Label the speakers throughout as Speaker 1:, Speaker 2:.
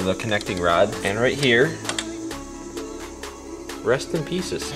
Speaker 1: the connecting rod. And right here, rest in pieces.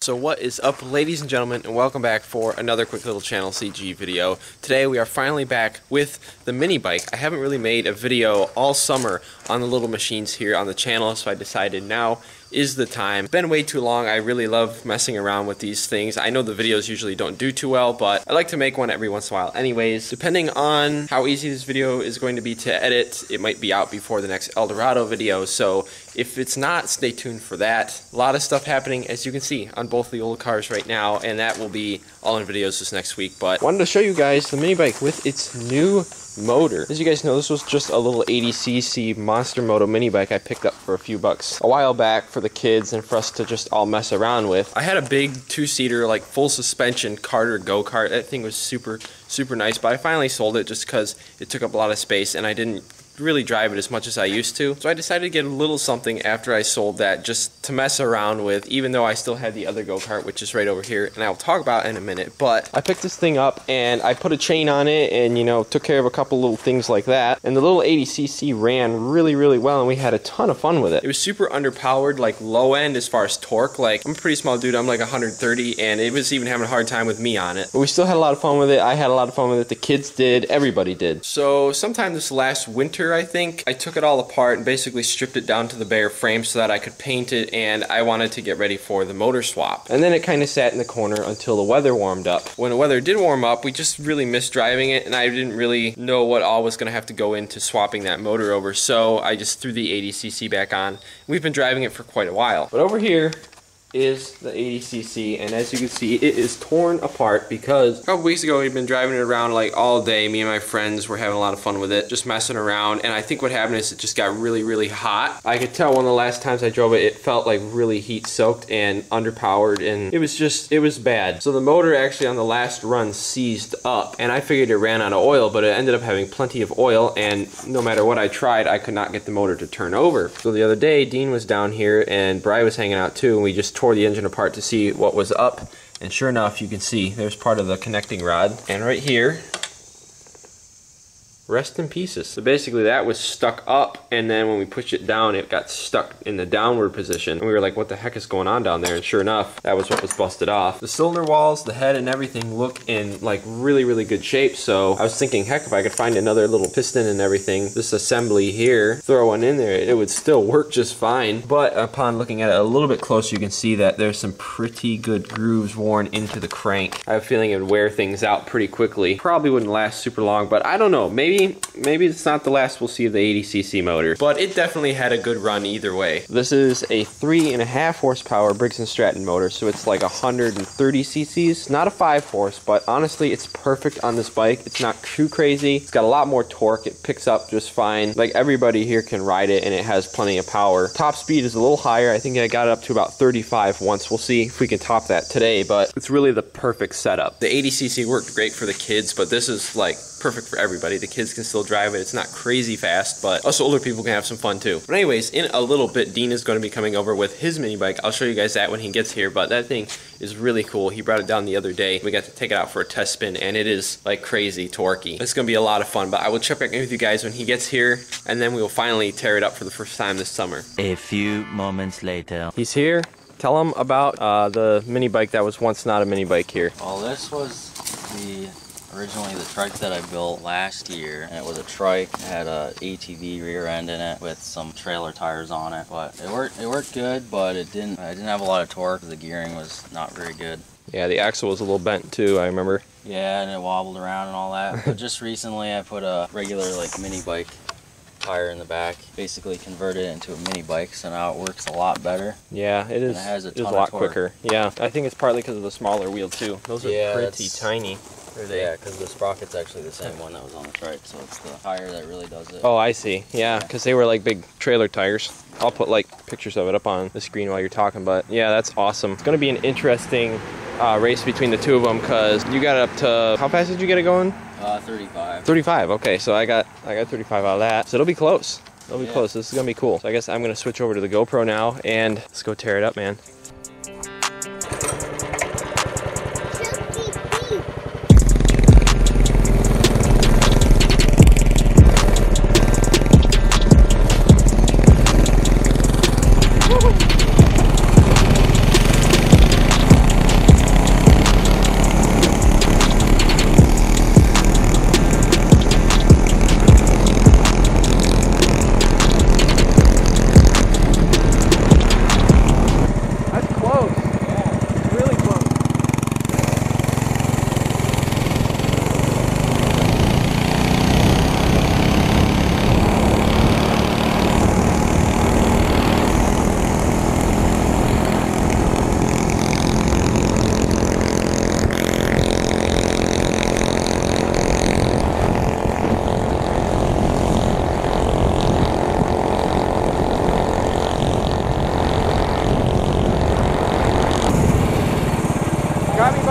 Speaker 1: So what is up, ladies and gentlemen, and welcome back for another quick little channel C.G.E video. Today we are finally back with the Minibike. I haven't really made a video all summer on the little machines here on the channel, so I decided now is the time. It's been way too long. I really love messing around with these things. I know the videos usually don't do too well, but I like to make one every once in a while anyways. Depending on how easy this video is going to be to edit, it might be out before the next El Dorado video, so if it's not, stay tuned for that. A lot of stuff happening, as you can see, on both the old cars right now, and that will be all in videos this next week. But wanted to show you guys the Minibike with its new motor. As you guys know, this was just a little 80cc Monster Moto mini bike I picked up for a few bucks a while back for the kids and for us to just all mess around with. I had a big two-seater, like full suspension Carter go-kart. That thing was super nice, but I finally sold it just because it took up a lot of space and I didn't really drive it as much as I used to. So I decided to get a little something after I sold that just to mess around with, even though I still had the other go-kart, which is right over here, and I'll talk about it in a minute. But I picked this thing up and I put a chain on it and, you know, took care of a couple little things like that. And the little 80cc ran really well, and we had a ton of fun with it. It was super underpowered, like low end as far as torque. Like, I'm a pretty small dude, I'm like 130, and it was even having a hard time with me on it. But we still had a lot of fun with it. I had a lot of fun with it. The kids did. Everybody did. So sometime this last winter, I think, I took it all apart and basically stripped it down to the bare frame so that I could paint it, and I wanted to get ready for the motor swap. And then it kind of sat in the corner until the weather warmed up. When the weather did warm up, we just really missed driving it, and I didn't really know what all was going to have to go into swapping that motor over, so I just threw the 80cc back on. We've been driving it for quite a while. But over here is the 80cc, and as you can see, it is torn apart because a couple weeks ago we'd been driving it around like all day. Me and my friends were having a lot of fun with it, just messing around, and I think what happened is it just got really hot. I could tell one of the last times I drove it, it felt like really heat soaked and underpowered, and it was bad. So the motor actually on the last run seized up, and I figured it ran out of oil, but it ended up having plenty of oil, and no matter what I tried, I could not get the motor to turn over. So the other day, Dean was down here and Bri was hanging out too, and we just tore the engine apart to see what was up, and sure enough, you can see there's part of the connecting rod, and right here, rest in pieces. So basically that was stuck up, and then when we pushed it down, it got stuck in the downward position, and we were like, what the heck is going on down there? And sure enough, that was what was busted off. The cylinder walls, the head, and everything look in like really good shape, so I was thinking, heck, if I could find another little piston and everything, this assembly here, throw one in there, it would still work just fine. But upon looking at it a little bit closer, you can see that there's some pretty good grooves worn into the crank. I have a feeling it would wear things out pretty quickly. Probably wouldn't last super long, but I don't know, maybe it's not the last we'll see of the 80cc motor, but it definitely had a good run either way. This is a 3.5 horsepower Briggs & Stratton motor, so it's like 130 cc's, not a 5 horse, but honestly it's perfect on this bike. It's not too crazy. It's got a lot more torque. It picks up just fine. Like, everybody here can ride it, and it has plenty of power. Top speed is a little higher. I think I got it up to about 35 once. We'll see if we can top that today, but it's really the perfect setup. The 80cc worked great for the kids, but this is like perfect for everybody. The kids can still drive it. It's not crazy fast, but us older people can have some fun too. But anyways, in a little bit, Dean is going to be coming over with his mini bike. I'll show you guys that when he gets here, but that thing is really cool. He brought it down the other day. We got to take it out for a test spin, and it is like crazy torquey. It's going to be a lot of fun, but I will check back in with you guys when he gets here, and then we will finally tear it up for the first time this summer.
Speaker 2: A few moments later.
Speaker 1: He's here. Tell him about the mini bike that was once not a mini bike here.
Speaker 2: Well, this was originally the trike that I built last year, and it was a trike. It had a ATV rear end in it with some trailer tires on it, but it worked good, but I didn't have a lot of torque. The gearing was not very good.
Speaker 1: Yeah, the axle was a little bent too, I remember.
Speaker 2: Yeah, and it wobbled around and all that. But just recently I put a regular like mini bike tire in the back, basically converted it into a mini bike, so now it works a lot better.
Speaker 1: Yeah, it is.
Speaker 2: And it has a
Speaker 1: lot quicker. Yeah, I think it's partly because of the smaller wheel too. Those are pretty tiny.
Speaker 2: Yeah, because the sprocket's actually the same one that was on the trike, so it's the tire that really does it.
Speaker 1: Oh, I see. Yeah, because they were like big trailer tires. I'll put like pictures of it up on the screen while you're talking, but yeah, that's awesome. It's going to be an interesting race between the two of them, because you got it up to, how fast did you get it going?
Speaker 2: 35.
Speaker 1: 35, okay, so I got 35 out of that, so it'll be close. It'll be close. This is going to be cool. So I guess I'm going to switch over to the GoPro now, and let's go tear it up, man.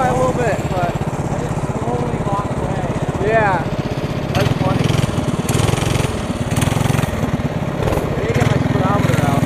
Speaker 1: by a little bit, but
Speaker 2: I just slowly walked away.
Speaker 1: yeah, that's funny. I need to get my speedometer out.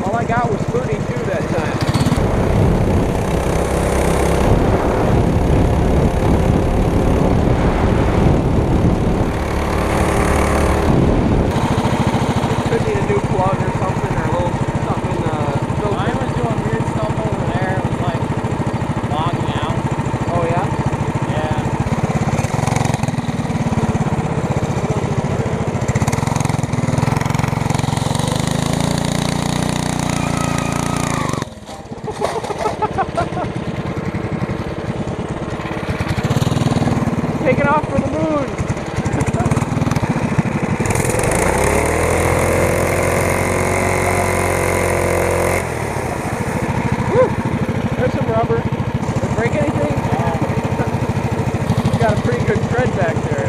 Speaker 1: All I got was 32 that time. Could need a new plug or something, or a little something in the filter.
Speaker 2: Mine was doing weird stuff over there. It was like logging out.
Speaker 1: Oh yeah?
Speaker 2: Yeah.
Speaker 1: Taking off for the moon! Woo! There's some rubber. Did it break anything? You got a pretty good tread back there.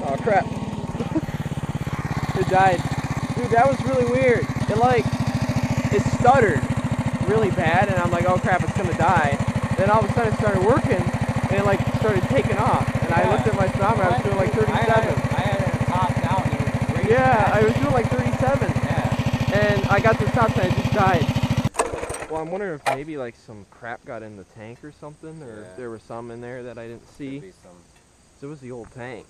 Speaker 1: Oh crap. It died. Dude, that was really weird. It stuttered really bad, and I'm like, oh crap, it's gonna die. Then all of a sudden it started working, and it like started taking off. And I looked at my speedometer, I was doing like 37.
Speaker 2: I had it top down. It was great.
Speaker 1: Yeah, I was doing like 37.
Speaker 2: Yeah.
Speaker 1: And I got to the stop sign, it just died. Well, I'm wondering if maybe like some crap got in the tank or something, or if there was some in there that I didn't see.
Speaker 2: Could be some.
Speaker 1: So it was the old tank.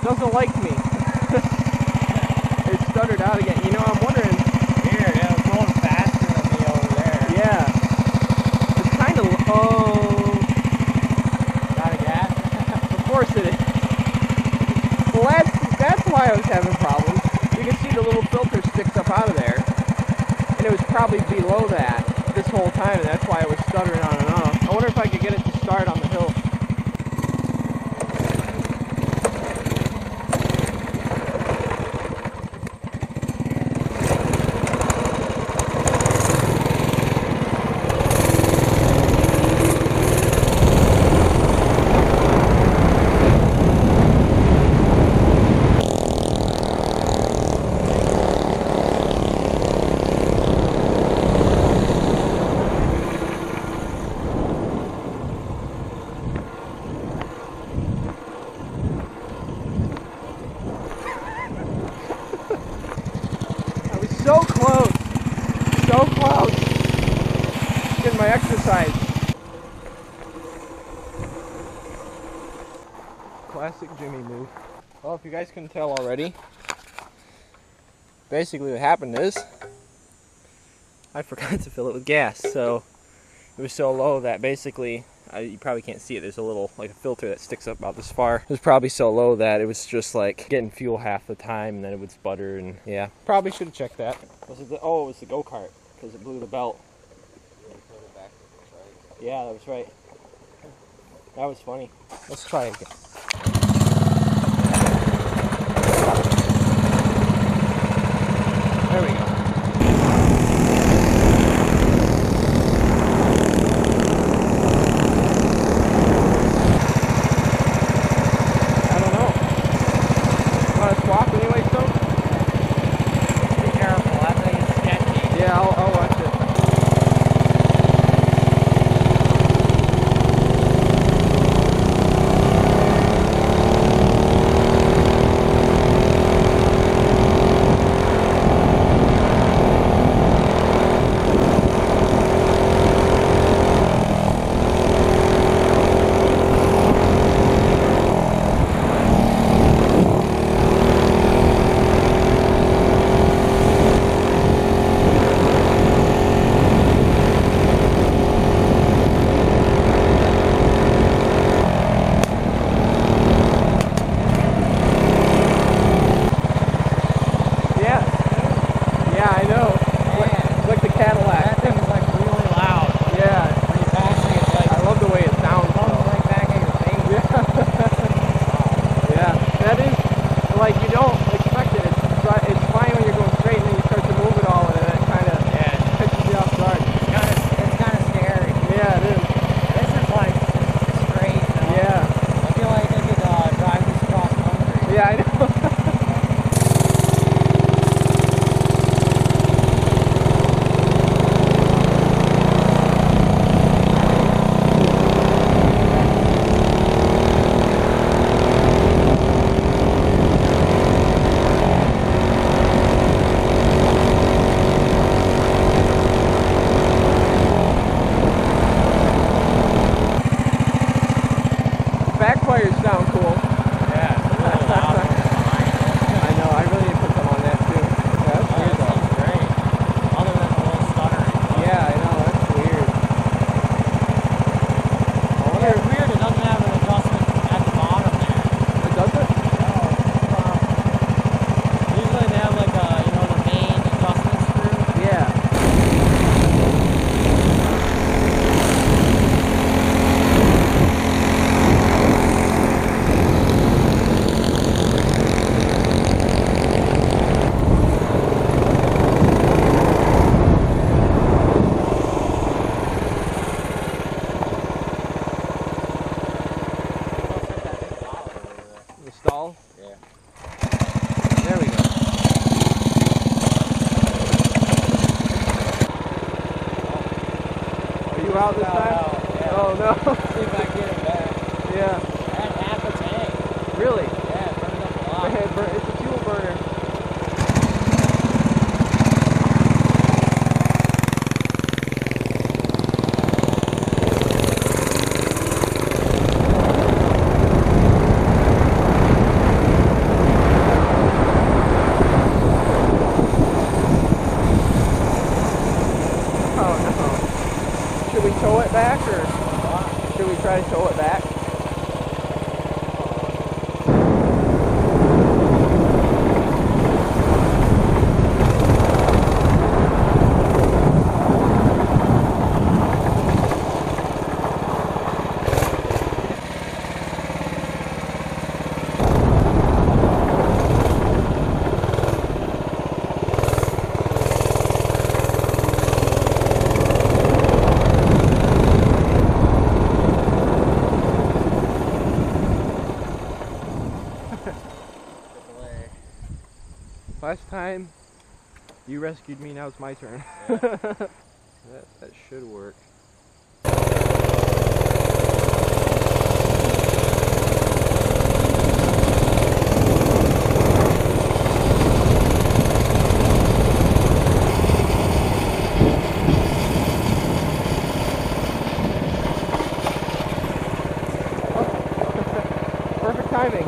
Speaker 1: Doesn't like me. It stuttered out again. You know, I'm wondering.
Speaker 2: Weird, it was going faster than me over there.
Speaker 1: Yeah. It's kind of. Oh.
Speaker 2: Got a gas?
Speaker 1: Of course it is. Well, that's why I was having problems. You can see the little filter sticks up out of there. And it was probably below that this whole time, and that's why it was stuttering on and off. I wonder if I could get it to start on the hill. So close. So close. Getting my exercise. Classic Jimmy move. Well, if you guys can tell already, basically what happened is I forgot to fill it with gas, so it was so low that basically, you probably can't see it, there's a little, like a filter that sticks up about this far. It was probably so low that it was just like getting fuel half the time and then it would sputter, and yeah. Probably should have checked that. Was it oh, it was the go-kart, because it blew the belt. Yeah, that was right. That was funny. Let's try it again. There we go. I don't know. Want to swap anyway, so?
Speaker 2: Be careful, that thing is sketchy.
Speaker 1: Yeah, I'll watch it. Like, you don't expect it. It's fine when you're going straight, and then you start to move it all, and then it kind of catches you off guard.
Speaker 2: It's kind of scary.
Speaker 1: Yeah, it is.
Speaker 2: This is like straight.
Speaker 1: Yeah.
Speaker 2: I feel like I could drive this cross country.
Speaker 1: Yeah, I know. Backfires sound cool.
Speaker 2: Yeah, it's a little loud.
Speaker 1: I know, I really need to put some on that too. Yeah, that's weird though.
Speaker 2: Sounds great. Other than a little stuttering.
Speaker 1: Yeah, I know, that's weird.
Speaker 2: Yeah, it's weird, it doesn't have an adjustment at the bottom there.
Speaker 1: It doesn't?
Speaker 2: No. Usually they have like a, the main adjustment screw.
Speaker 1: Yeah. Stall?
Speaker 2: Yeah.
Speaker 1: There we go. Are you out this time?
Speaker 2: Yeah.
Speaker 1: Oh no.
Speaker 2: See if I can get it back.
Speaker 1: Yeah.
Speaker 2: I had half a tank.
Speaker 1: Really?
Speaker 2: Yeah, it burned up a lot.
Speaker 1: It's a fuel burner. Should we tow it back, or should we try to tow it back? Last time you rescued me, now it's my turn.
Speaker 2: Yeah.
Speaker 1: that should work. Oh. Perfect timing.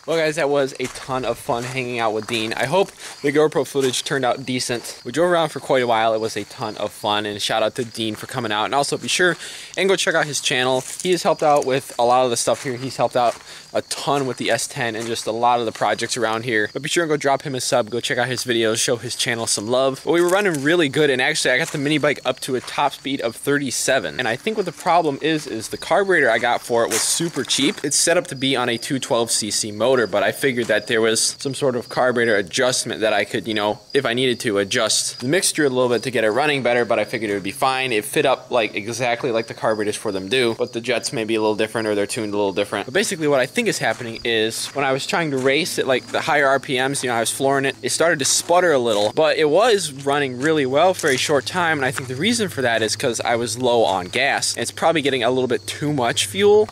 Speaker 1: Well guys, that was a ton of fun hanging out with Dean. I hope the GoPro footage turned out decent. We drove around for quite a while. It was a ton of fun, and shout out to Dean for coming out. And also be sure and go check out his channel. He has helped out with a lot of the stuff here. He's helped out a ton with the S10 and just a lot of the projects around here. But be sure and go drop him a sub, go check out his videos, show his channel some love. But we were running really good, and actually I got the mini bike up to a top speed of 37. And I think what the problem is the carburetor I got for it was super cheap. It's set up to be on a 212cc motor, but I figured that there was some sort of carburetor adjustment that I could, you know, if I needed to, adjust the mixture a little bit to get it running better, but I figured it would be fine. It fit up like exactly like the carburetors for them do, but the jets may be a little different, or they're tuned a little different. But basically what I think is happening is when I was trying to race at like the higher RPMs, you know, I was flooring it, it started to sputter a little, but it was running really well for a short time. And I think the reason for that is because I was low on gas. And it's probably getting a little bit too much fuel.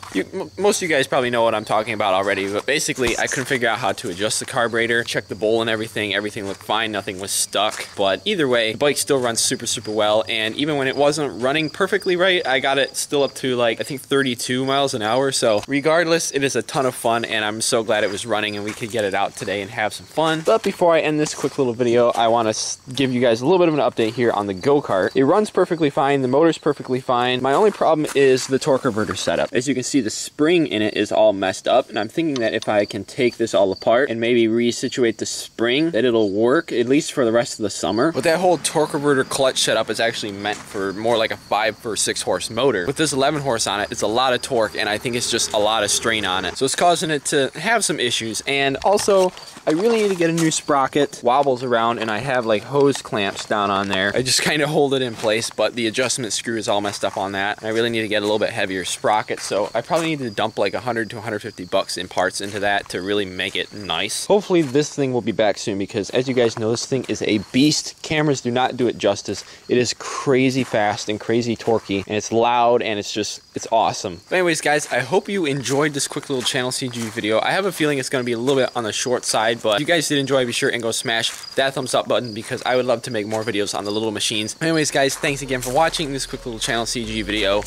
Speaker 1: Most of you guys probably know what I'm talking about already, but basically I couldn't figure out how to adjust the carburetor, check the bowl and everything. Everything looked fine, nothing was stuck. But either way, the bike still runs super well, and even when it wasn't running perfectly right, I got it still up to like I think 32 miles an hour. So regardless, it is a ton of fun, and I'm so glad it was running and we could get it out today and have some fun. But before I end this quick little video, I want to give you guys a little bit of an update here on the go-kart. It runs perfectly fine, the motor's perfectly fine. My only problem is the torque converter setup. As you can see, the spring in it is all messed up, and I'm thinking that if I can take this all apart and maybe resituate the spring, that it'll work at least for the rest of the summer. But that whole torque converter clutch setup is actually meant for more like a 5 or 6 horse motor. With this 11 horse on it, it's a lot of torque, and I think it's just a lot of strain on it. So it's causing it to have some issues. And also, I really need to get a new sprocket. Wobbles around, and I have like hose clamps down on there. I just kind of hold it in place, but the adjustment screw is all messed up on that. And I really need to get a little bit heavier sprocket, so I probably need to dump like 100 to 150 bucks in parts into that to really make it nice. Hopefully this thing will be back soon, because as you guys know, this thing is a beast. Cameras do not do it justice. It is crazy fast and crazy torquey, and it's loud, and it's awesome. But anyways guys, I hope you enjoyed this quick little channel C.G.E video. I have a feeling it's going to be a little bit on the short side, but if you guys did enjoy, be sure and go smash that thumbs up button, because I would love to make more videos on the little machines. Anyways guys, thanks again for watching this quick little channel C.G.E video.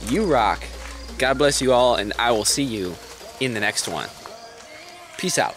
Speaker 1: You rock. God bless you all, and I will see you in the next one. Peace out.